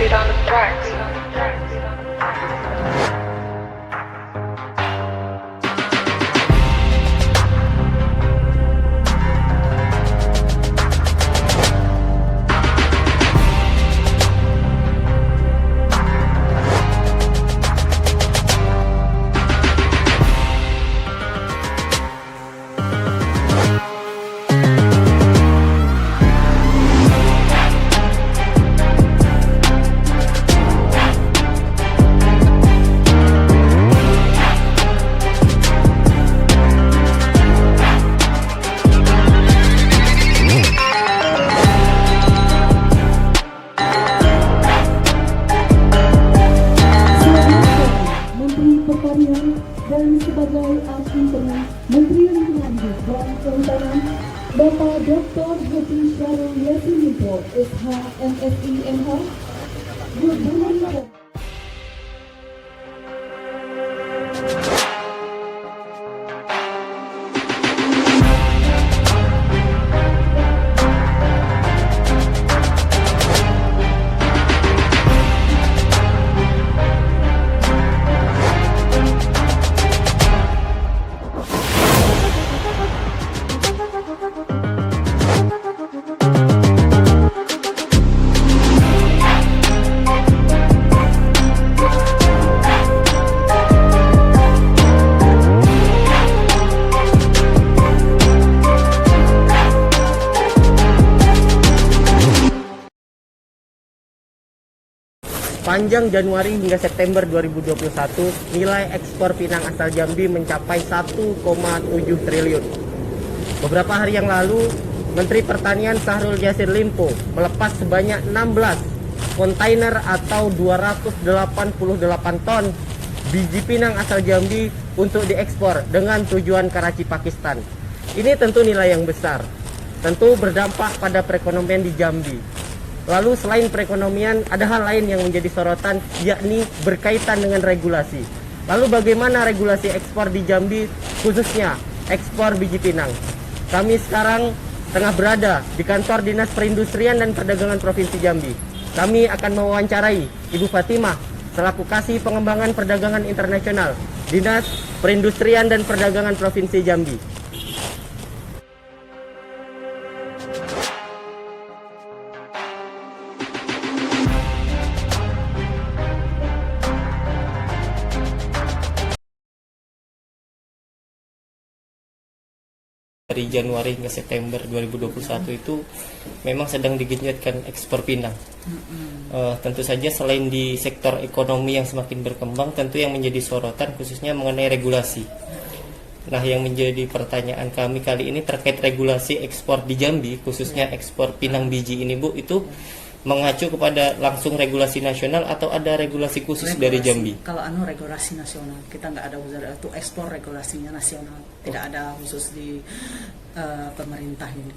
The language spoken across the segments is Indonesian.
beat on the tracks. Pertanian dan sebagai Asisten Menteri Lingkungan Hidup dan Kehutanan, Bapak Dr. Haji Syahrul Yassin Limpo, SH, MSI, MH, Gubernur. Panjang Januari hingga September 2021, nilai ekspor pinang asal Jambi mencapai 1,7 triliun. Beberapa hari yang lalu, Menteri Pertanian Syahrul Yassin Limpo melepas sebanyak 16 kontainer atau 288 ton biji pinang asal Jambi untuk diekspor dengan tujuan Karachi, Pakistan. Ini tentu nilai yang besar, tentu berdampak pada perekonomian di Jambi. Lalu selain perekonomian, ada hal lain yang menjadi sorotan, yakni berkaitan dengan regulasi. Lalu bagaimana regulasi ekspor di Jambi, khususnya ekspor biji pinang? Kami sekarang tengah berada di kantor Dinas Perindustrian dan Perdagangan Provinsi Jambi. Kami akan mewawancarai Ibu Fatimah selaku Kasih Pengembangan Perdagangan Internasional Dinas Perindustrian dan Perdagangan Provinsi Jambi. Dari Januari hingga September 2021 itu memang sedang digenjotkan ekspor pinang. Tentu saja selain di sektor ekonomi yang semakin berkembang, tentu yang menjadi sorotan khususnya mengenai regulasi. Nah, yang menjadi pertanyaan kami kali ini terkait regulasi ekspor di Jambi, khususnya ekspor pinang biji ini, Bu, itu mengacu kepada langsung regulasi nasional atau ada regulasi khusus dari Jambi? Kalau regulasi nasional, kita nggak ada khusus itu ekspor, regulasinya nasional, tidak ada khusus di pemerintah ini.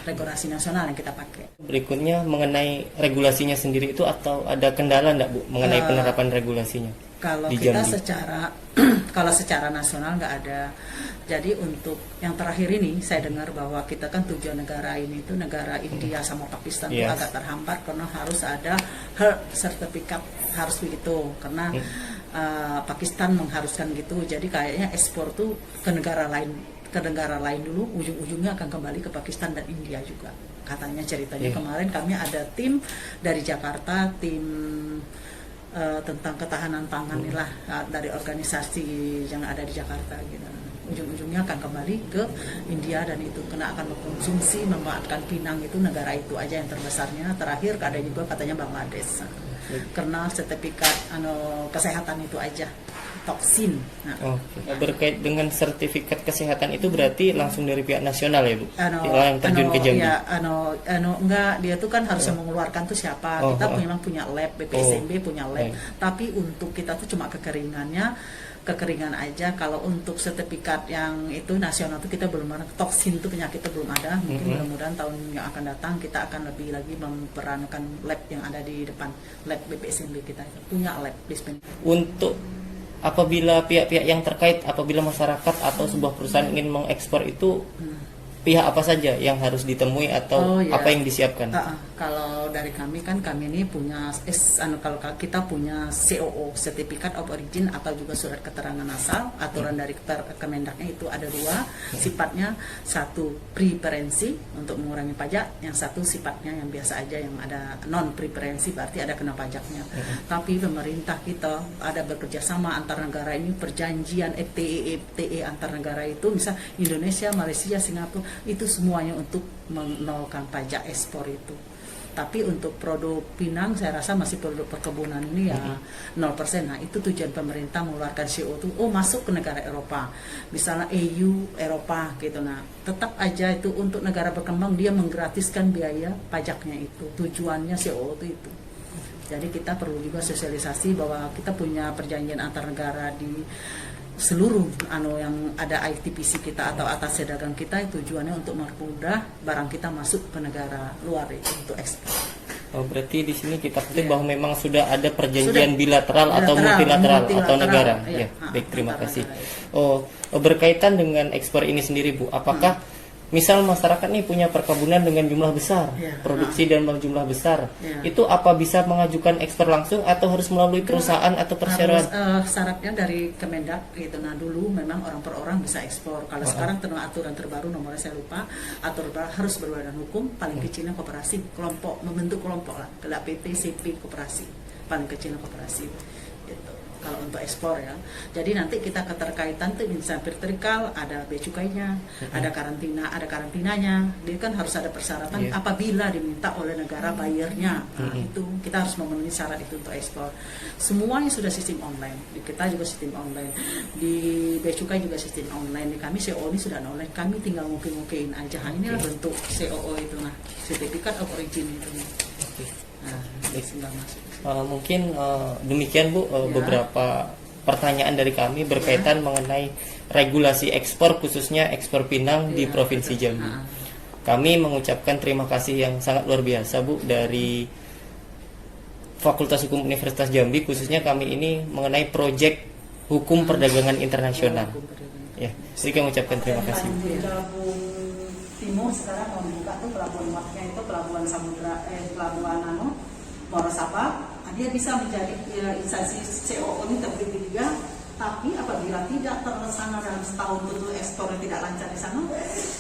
Regulasi nasional yang kita pakai. Berikutnya mengenai regulasinya sendiri itu, atau ada kendala nggak, Bu, mengenai penerapan regulasinya? Kalau kita kalau secara nasional nggak ada. Jadi untuk yang terakhir ini saya dengar bahwa kita kan tujuan negara ini itu negara India sama Pakistan itu agak terhambat karena harus ada herd sertifikat, harus begitu karena Pakistan mengharuskan gitu. Jadi kayaknya ekspor tuh ke negara lain dulu, ujung-ujungnya akan kembali ke Pakistan dan India juga. Katanya ceritanya kemarin kami ada tim dari Jakarta, tim tentang ketahanan pangan inilah dari organisasi yang ada di Jakarta gitu. Ujung-ujungnya akan kembali ke India dan itu kena akan mengkonsumsi, memanfaatkan pinang itu negara itu aja yang terbesarnya. Terakhir ada juga katanya Bangladesh. Karena sertifikat kesehatan itu aja toksin. Berkait dengan sertifikat kesehatan itu berarti langsung dari pihak nasional ya, Bu? Yang terjun ke Jambi? Ya, enggak, dia tuh kan harus yang mengeluarkan tuh siapa. Kita memang punya lab, BPSMB punya lab. Tapi untuk kita tuh cuma kekeringan aja. Kalau untuk sertifikat yang itu nasional tuh kita belum ada, toksin tuh penyakitnya belum ada. Mungkin mudah-mudahan tahun yang akan datang kita akan lebih lagi memperankan lab yang ada di depan, lab BPSMB kita punya lab dispen. Untuk apabila pihak-pihak yang terkait, apabila masyarakat atau sebuah perusahaan ingin mengekspor itu, pihak apa saja yang harus ditemui atau apa yang disiapkan? Kalau dari kami kan kami ini punya kalau kita punya COO, Certificate of Origin, atau juga surat keterangan asal. Aturan dari Kemendaknya itu ada dua, sifatnya satu preferensi untuk mengurangi pajak, yang satu sifatnya yang biasa aja, yang ada non preferensi berarti ada kena pajaknya. Tapi pemerintah kita ada bekerja sama antar negara ini, perjanjian FTA antar negara itu, misal Indonesia, Malaysia, Singapura, itu semuanya untuk menolkan pajak ekspor itu. Tapi untuk produk Pinang saya rasa masih produk perkebunan ini ya 0%. Nah itu tujuan pemerintah mengeluarkan CO itu, masuk ke negara Eropa, misalnya EU, Eropa gitu. Nah tetap aja itu untuk negara berkembang dia menggratiskan biaya pajaknya itu, tujuannya CO itu. Jadi kita perlu juga sosialisasi bahwa kita punya perjanjian antar negara di seluruh yang ada ITPC kita atau atas dagang kita, tujuannya untuk mempermudah barang kita masuk ke negara luar itu untuk ekspor. Oh, berarti di sini kita kutip bahwa memang sudah ada perjanjian bilateral atau multilateral atau negara. Ya, baik, terima kasih. Oh, berkaitan dengan ekspor ini sendiri, Bu, apakah misal masyarakat nih punya perkebunan dengan jumlah besar, produksi dan jumlah besar, itu apa bisa mengajukan ekspor langsung atau harus melalui perusahaan atau persyaratan? Syaratnya dari Kemendak gitu. Nah dulu memang orang per orang bisa ekspor. Kalau sekarang dengan aturan terbaru, nomornya saya lupa, harus berbadan hukum, paling kecilnya koperasi, kelompok, membentuk kelompok lah, kelak PT, CP, koperasi, paling kecilnya koperasi. Gitu. Kalau untuk ekspor ya, jadi nanti kita keterkaitan tuh misalnya vertikal, ada bea cukainya, ada karantinanya, dia kan harus ada persyaratan apabila diminta oleh negara bayarnya. Nah, itu kita harus memenuhi syarat itu untuk ekspor. Semuanya sudah sistem online, di kita juga sistem online, di bea cukai juga sistem online, di kami COO ini sudah online, kami tinggal ngopi-ngopiin aja. Inilah bentuk COO itu, nah Certificate of Origin itu. Nah, tinggal masuk. Mungkin demikian Bu, beberapa pertanyaan dari kami berkaitan mengenai regulasi ekspor, khususnya ekspor pinang di Provinsi Jambi. Kami mengucapkan terima kasih yang sangat luar biasa Bu dari Fakultas Hukum Universitas Jambi, khususnya kami ini mengenai proyek hukum perdagangan internasional. Ya, jadi kami mengucapkan terima kasih. Gabung Timur sekarang mau dibuka tuh pelabuhan Maknya itu pelabuhan Samudra, pelabuhan Morosapa. Dia bisa menjadi instansi COO ini terpilih juga, tapi apabila tidak terlaksana dalam setahun itu ekspornya tidak lancar di sana,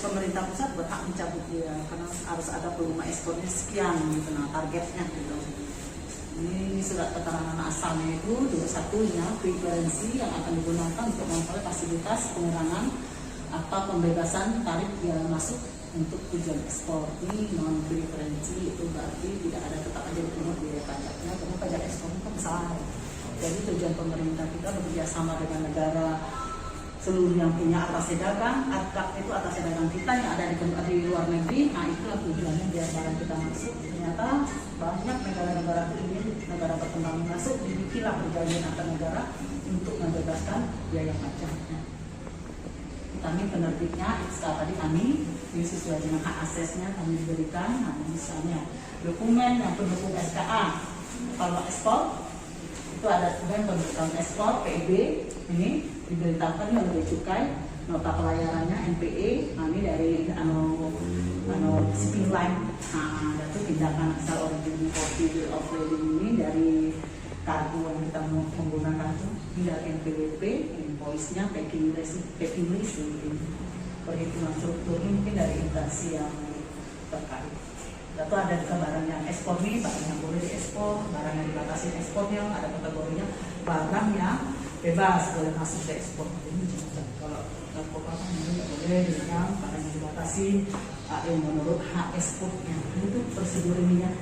pemerintah pusat berhak mencabut dia karena harus ada volume ekspornya sekian gitu, nah targetnya gitu. Ini surat keterangan asalnya itu 21-nya preferensi yang akan digunakan untuk memperoleh fasilitas pengurangan atau pembebasan tarif biaya masuk untuk tujuan ekspor. Ini non preferensi itu berarti tidak ada, tetap aja dipungut biaya pajaknya karena pajak ekspor itu besar. Jadi tujuan pemerintah kita bekerja sama dengan negara seluruh yang punya atas dagang, ATKAP itu atas dagang kita yang ada di luar negeri. Nah itulah tujuannya biar barang kita masuk. Ternyata banyak negara-negara ingin negara berkembang masuk, dibikinlah perjanjian antar negara untuk membebaskan biaya pajaknya. Kami penerbitnya, tadi kami ini sesuai dengan hak aksesnya kami diberikan. Nah, misalnya dokumen yang pendukung SKA kalau ekspor itu ada dokumen pendukung ekspor PIB, ini diberitakan oleh Bea Cukai, nota pelayarannya NPE, nah, ini dari shipping line, nah itu tindakan asal origin bill of lading ini dari kargo yang kita menggunakan itu dari NPWP, invoice-nya, packing list, perhitungan struktur ini mungkin dari instansi yang terkait. Lalu ada juga barang yang ekspor nih, barang yang boleh diekspor, barang yang dibatasi ekspornya, ada kategorinya barang yang bebas boleh masuk ke ekspor. Ini juga kalau narkoba kan tidak boleh dipegang, barang yang dibatasi yang menurut hak ekspornya. Itu prosedur ini ya.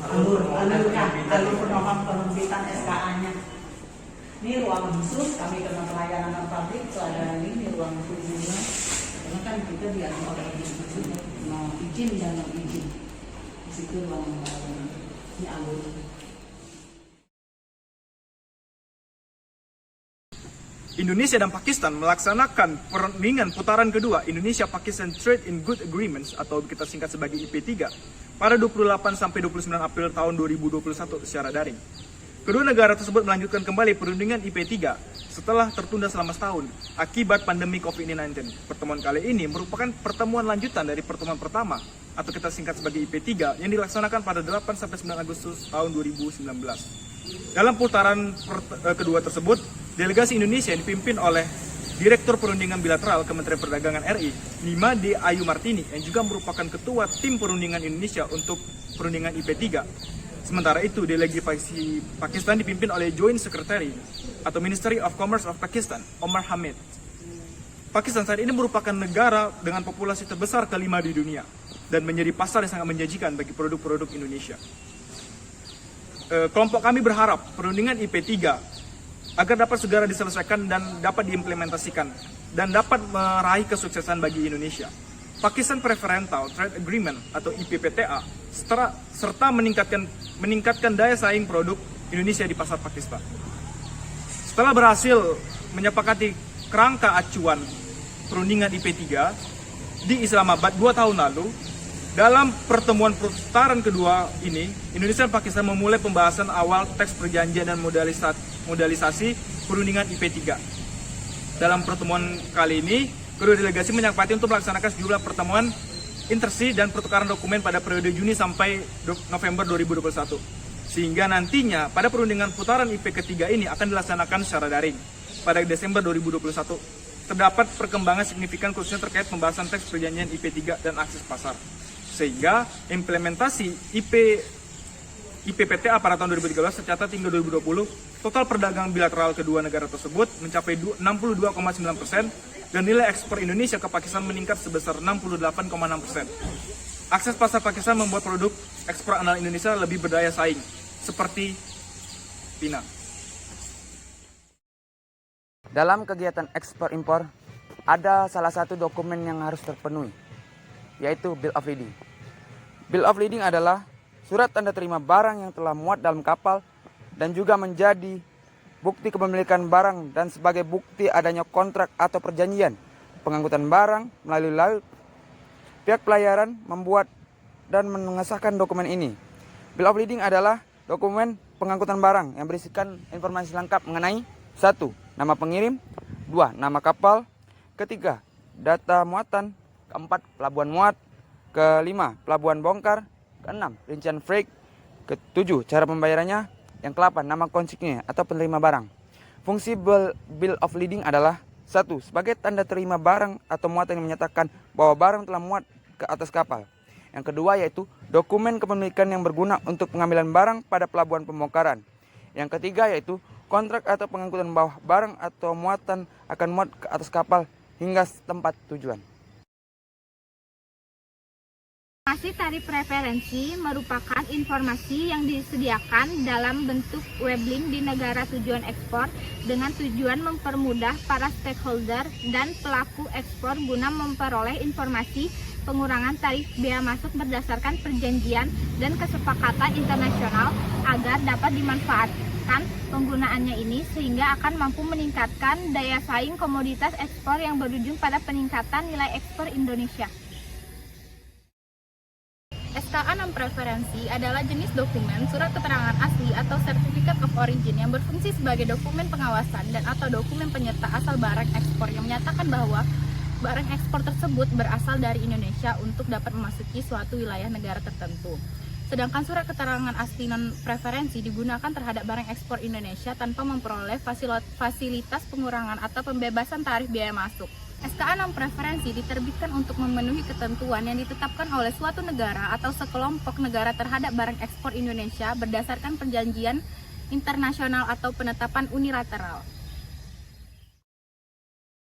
Alur penerbitan SKA-nya. Ini ruang khusus kami kena pelayanan pabrik itu ada ini ruang khususnya. Karena kan kita diatur oleh izin, mau izin dan non izin. Di situ ruang ini alur. Indonesia dan Pakistan melaksanakan perundingan putaran kedua Indonesia-Pakistan Trade in Good Agreements atau kita singkat sebagai IP3 pada 28 sampai 29 April tahun 2021 secara daring. Kedua negara tersebut melanjutkan kembali perundingan IP3 setelah tertunda selama setahun akibat pandemi COVID-19. Pertemuan kali ini merupakan pertemuan lanjutan dari pertemuan pertama atau kita singkat sebagai IP3 yang dilaksanakan pada 8 sampai 9 Agustus tahun 2019. Dalam putaran kedua tersebut, delegasi Indonesia yang dipimpin oleh Direktur Perundingan Bilateral Kementerian Perdagangan RI, Nima D. Ayu Martini, yang juga merupakan Ketua Tim Perundingan Indonesia untuk Perundingan IP3. Sementara itu, delegasi Pakistan dipimpin oleh Joint Secretary atau Ministry of Commerce of Pakistan, Omar Hamid. Pakistan saat ini merupakan negara dengan populasi terbesar kelima di dunia dan menjadi pasar yang sangat menjanjikan bagi produk-produk Indonesia. Kelompok kami berharap perundingan IP3 agar dapat segera diselesaikan dan dapat diimplementasikan dan dapat meraih kesuksesan bagi Indonesia. Pakistan Preferential Trade Agreement atau IPPTA serta meningkatkan daya saing produk Indonesia di pasar Pakistan. Setelah berhasil menyepakati kerangka acuan perundingan IP3 di Islamabad 2 tahun lalu, dalam pertemuan putaran kedua ini, Indonesia dan Pakistan memulai pembahasan awal teks perjanjian dan modalisasi perundingan IP3. Dalam pertemuan kali ini, kedua delegasi menyepakati untuk melaksanakan sejumlah pertemuan intersi dan pertukaran dokumen pada periode Juni sampai November 2021. Sehingga nantinya pada perundingan putaran IP ketiga ini akan dilaksanakan secara daring pada Desember 2021. Terdapat perkembangan signifikan khususnya terkait pembahasan teks perjanjian IP3 dan akses pasar. Sehingga implementasi IPPTA pada tahun 2013 tercatat hingga 2020, total perdagangan bilateral kedua negara tersebut mencapai 62,9% dan nilai ekspor Indonesia ke Pakistan meningkat sebesar 68,6%. Akses pasar Pakistan membuat produk ekspor andalan Indonesia lebih berdaya saing, seperti Pina. Dalam kegiatan ekspor-impor, ada salah satu dokumen yang harus terpenuhi, yaitu Bill of Lading. Bill of Lading adalah surat tanda terima barang yang telah muat dalam kapal dan juga menjadi bukti kepemilikan barang dan sebagai bukti adanya kontrak atau perjanjian pengangkutan barang melalui laut. Pihak pelayaran membuat dan mengesahkan dokumen ini. Bill of Lading adalah dokumen pengangkutan barang yang berisikan informasi lengkap mengenai 1. Nama pengirim, 2. Nama kapal, ketiga, data muatan, keempat, pelabuhan muat, kelima, pelabuhan bongkar, keenam, rincian freight, ketujuh, cara pembayarannya, yang ke-8, nama konsignnya atau penerima barang. Fungsi Bill of Lading adalah 1. Sebagai tanda terima barang atau muatan yang menyatakan bahwa barang telah muat ke atas kapal. Yang kedua yaitu dokumen kepemilikan yang berguna untuk pengambilan barang pada pelabuhan pembongkaran. Yang ketiga yaitu kontrak atau pengangkutan bawah barang atau muatan akan muat ke atas kapal hingga tempat tujuan. Informasi tarif preferensi merupakan informasi yang disediakan dalam bentuk web link di negara tujuan ekspor dengan tujuan mempermudah para stakeholder dan pelaku ekspor guna memperoleh informasi pengurangan tarif bea masuk berdasarkan perjanjian dan kesepakatan internasional agar dapat dimanfaatkan penggunaannya ini sehingga akan mampu meningkatkan daya saing komoditas ekspor yang berujung pada peningkatan nilai ekspor Indonesia. SKA non preferensi adalah jenis dokumen surat keterangan asli atau Certificate of Origin yang berfungsi sebagai dokumen pengawasan dan atau dokumen penyerta asal barang ekspor yang menyatakan bahwa barang ekspor tersebut berasal dari Indonesia untuk dapat memasuki suatu wilayah negara tertentu. Sedangkan surat keterangan asli non-preferensi digunakan terhadap barang ekspor Indonesia tanpa memperoleh fasilitas pengurangan atau pembebasan tarif biaya masuk. SKA non-preferensi diterbitkan untuk memenuhi ketentuan yang ditetapkan oleh suatu negara atau sekelompok negara terhadap barang ekspor Indonesia berdasarkan perjanjian internasional atau penetapan unilateral.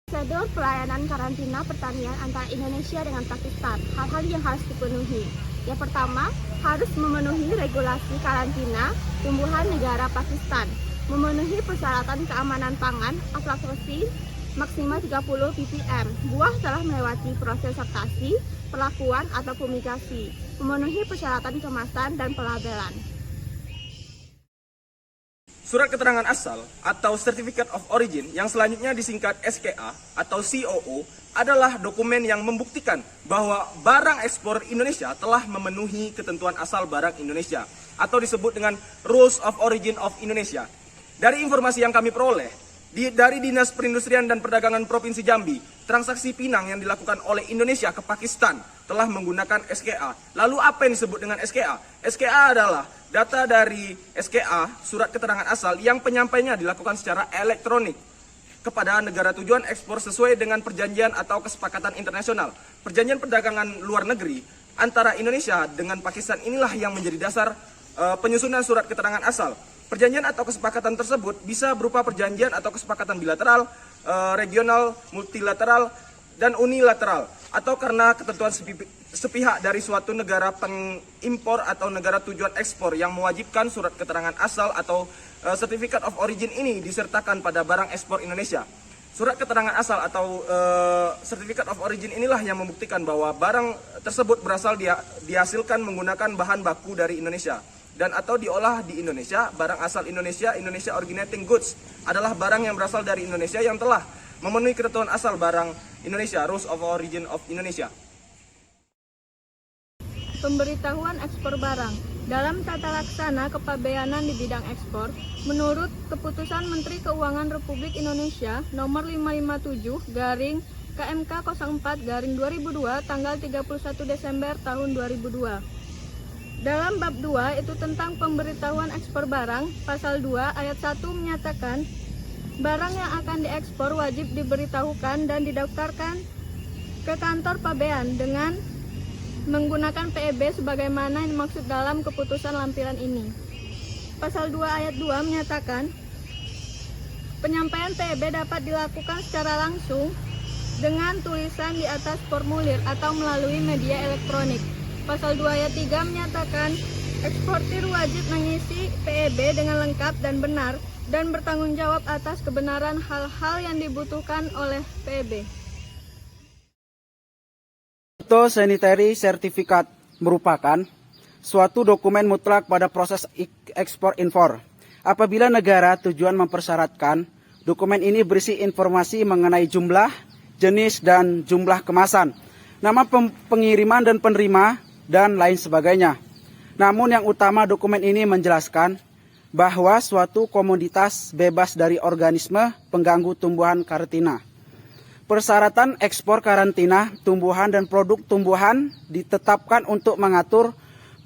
Prosedur pelayanan karantina pertanian antara Indonesia dengan Pakistan, hal-hal yang harus dipenuhi. Yang pertama, harus memenuhi regulasi karantina tumbuhan negara Pakistan, memenuhi persyaratan keamanan pangan, aflatoxin maksimal 30 ppm. Buah telah melewati proses sortasi, perlakuan atau fumigasi, memenuhi persyaratan kemasan dan pelabelan. Surat keterangan asal atau Certificate of Origin yang selanjutnya disingkat SKA atau COO adalah dokumen yang membuktikan bahwa barang ekspor Indonesia telah memenuhi ketentuan asal barang Indonesia atau disebut dengan Rules of Origin of Indonesia. Dari informasi yang kami peroleh, Dari Dinas Perindustrian dan Perdagangan Provinsi Jambi, transaksi pinang yang dilakukan oleh Indonesia ke Pakistan telah menggunakan SKA. Lalu apa yang disebut dengan SKA? SKA adalah data dari SKA, surat keterangan asal, yang penyampaiannya dilakukan secara elektronik kepada negara tujuan ekspor sesuai dengan perjanjian atau kesepakatan internasional. Perjanjian perdagangan luar negeri antara Indonesia dengan Pakistan inilah yang menjadi dasar penyusunan surat keterangan asal. Perjanjian atau kesepakatan tersebut bisa berupa perjanjian atau kesepakatan bilateral, regional, multilateral, dan unilateral, atau karena ketentuan sepihak dari suatu negara pengimpor atau negara tujuan ekspor yang mewajibkan surat keterangan asal atau Certificate of Origin ini disertakan pada barang ekspor Indonesia. Surat keterangan asal atau Certificate of Origin inilah yang membuktikan bahwa barang tersebut berasal dihasilkan menggunakan bahan baku dari Indonesia dan atau diolah di Indonesia. Barang asal Indonesia, Indonesia originating goods, adalah barang yang berasal dari Indonesia yang telah memenuhi ketentuan asal barang Indonesia, Rules of Origin of Indonesia. Pemberitahuan ekspor barang. Dalam tata laksana kepabeanan di bidang ekspor, menurut Keputusan Menteri Keuangan Republik Indonesia Nomor 557 garing KMK 04 garing 2002 tanggal 31 Desember tahun 2002. Dalam bab 2 itu tentang pemberitahuan ekspor barang, pasal 2 ayat 1 menyatakan barang yang akan diekspor wajib diberitahukan dan didaftarkan ke kantor pabean dengan menggunakan PEB sebagaimana yang dimaksud dalam keputusan lampiran ini. Pasal 2 ayat 2 menyatakan penyampaian PEB dapat dilakukan secara langsung dengan tulisan di atas formulir atau melalui media elektronik. Pasal 2 ayat 3 menyatakan eksportir wajib mengisi PEB dengan lengkap dan benar dan bertanggung jawab atas kebenaran hal-hal yang dibutuhkan oleh PEB. Phytosanitary Certificate merupakan suatu dokumen mutlak pada proses ekspor-impor. Apabila negara tujuan mempersyaratkan, dokumen ini berisi informasi mengenai jumlah, jenis, dan jumlah kemasan, nama pengiriman dan penerima, dan lain sebagainya. Namun yang utama dokumen ini menjelaskan bahwa suatu komoditas bebas dari organisme pengganggu tumbuhan karantina. Persyaratan ekspor karantina tumbuhan dan produk tumbuhan ditetapkan untuk mengatur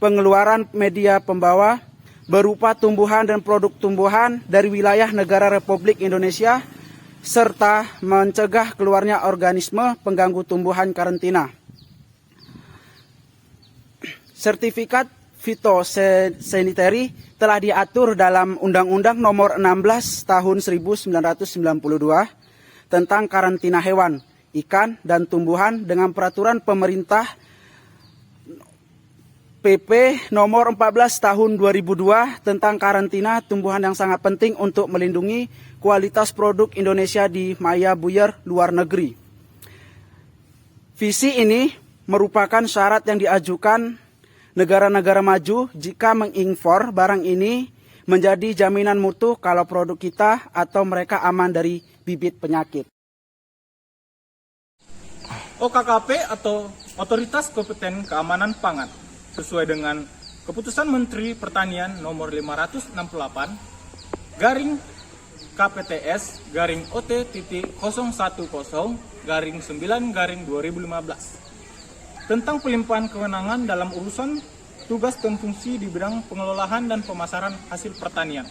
pengeluaran media pembawa berupa tumbuhan dan produk tumbuhan dari wilayah negara Republik Indonesia serta mencegah keluarnya organisme pengganggu tumbuhan karantina. Sertifikat fitosanitary telah diatur dalam Undang-Undang Nomor 16 Tahun 1992 tentang karantina hewan, ikan, dan tumbuhan dengan peraturan pemerintah PP Nomor 14 Tahun 2002 tentang karantina tumbuhan yang sangat penting untuk melindungi kualitas produk Indonesia di maya buyur luar negeri. Visi ini merupakan syarat yang diajukan negara-negara maju jika mengimpor barang ini menjadi jaminan mutu kalau produk kita atau mereka aman dari bibit penyakit. OKKP atau Otoritas Kompeten Keamanan Pangan sesuai dengan Keputusan Menteri Pertanian Nomor 568 garing KPTS garing OT.010 garing 9 garing 2015 tentang pelimpahan kewenangan dalam urusan tugas dan fungsi di bidang pengelolaan dan pemasaran hasil pertanian.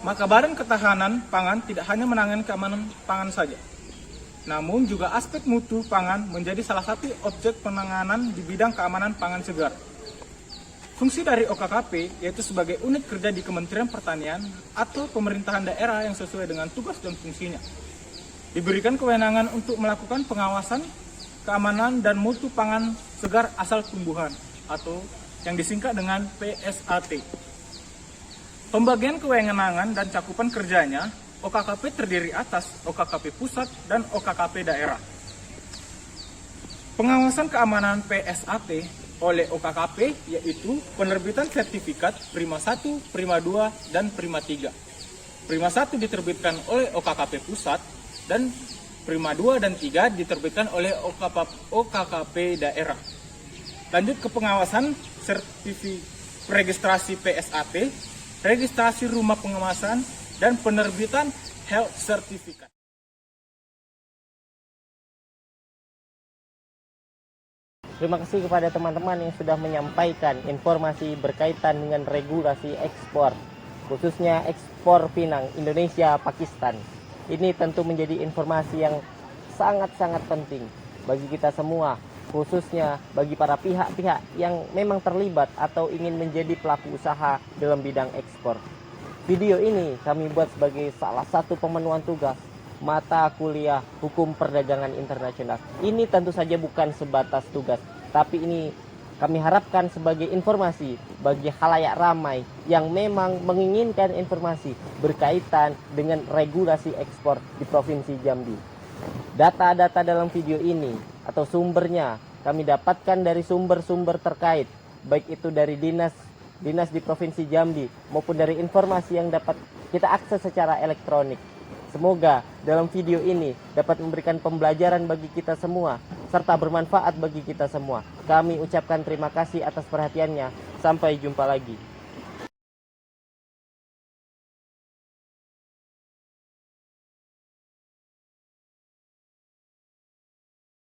Maka Badan Ketahanan Pangan tidak hanya menangani keamanan pangan saja, namun juga aspek mutu pangan menjadi salah satu objek penanganan di bidang keamanan pangan segar. Fungsi dari OKKP yaitu sebagai unit kerja di Kementerian Pertanian atau pemerintahan daerah yang sesuai dengan tugas dan fungsinya. Diberikan kewenangan untuk melakukan pengawasan keamanan dan mutu pangan segar asal tumbuhan atau yang disingkat dengan PSAT. Pembagian kewenangan dan cakupan kerjanya, OKKP terdiri atas OKKP pusat dan OKKP daerah. Pengawasan keamanan PSAT oleh OKKP yaitu penerbitan sertifikat Prima 1, Prima 2, dan Prima 3. Prima 1 diterbitkan oleh OKKP pusat dan Prima 2 dan 3 diterbitkan oleh OKKP daerah. Lanjut ke pengawasan registrasi PSAT, registrasi rumah pengawasan, dan penerbitan health certificate. Terima kasih kepada teman-teman yang sudah menyampaikan informasi berkaitan dengan regulasi ekspor, khususnya ekspor pinang Indonesia Pakistan. Ini tentu menjadi informasi yang sangat-sangat penting bagi kita semua, khususnya bagi para pihak-pihak yang memang terlibat atau ingin menjadi pelaku usaha dalam bidang ekspor. Video ini kami buat sebagai salah satu pemenuhan tugas mata kuliah Hukum Perdagangan Internasional. Ini tentu saja bukan sebatas tugas, tapi ini kami harapkan sebagai informasi bagi khalayak ramai yang memang menginginkan informasi berkaitan dengan regulasi ekspor di Provinsi Jambi. Data-data dalam video ini atau sumbernya kami dapatkan dari sumber-sumber terkait, baik itu dari dinas di Provinsi Jambi maupun dari informasi yang dapat kita akses secara elektronik. Semoga dalam video ini dapat memberikan pembelajaran bagi kita semua serta bermanfaat bagi kita semua. Kami ucapkan terima kasih atas perhatiannya. Sampai jumpa lagi.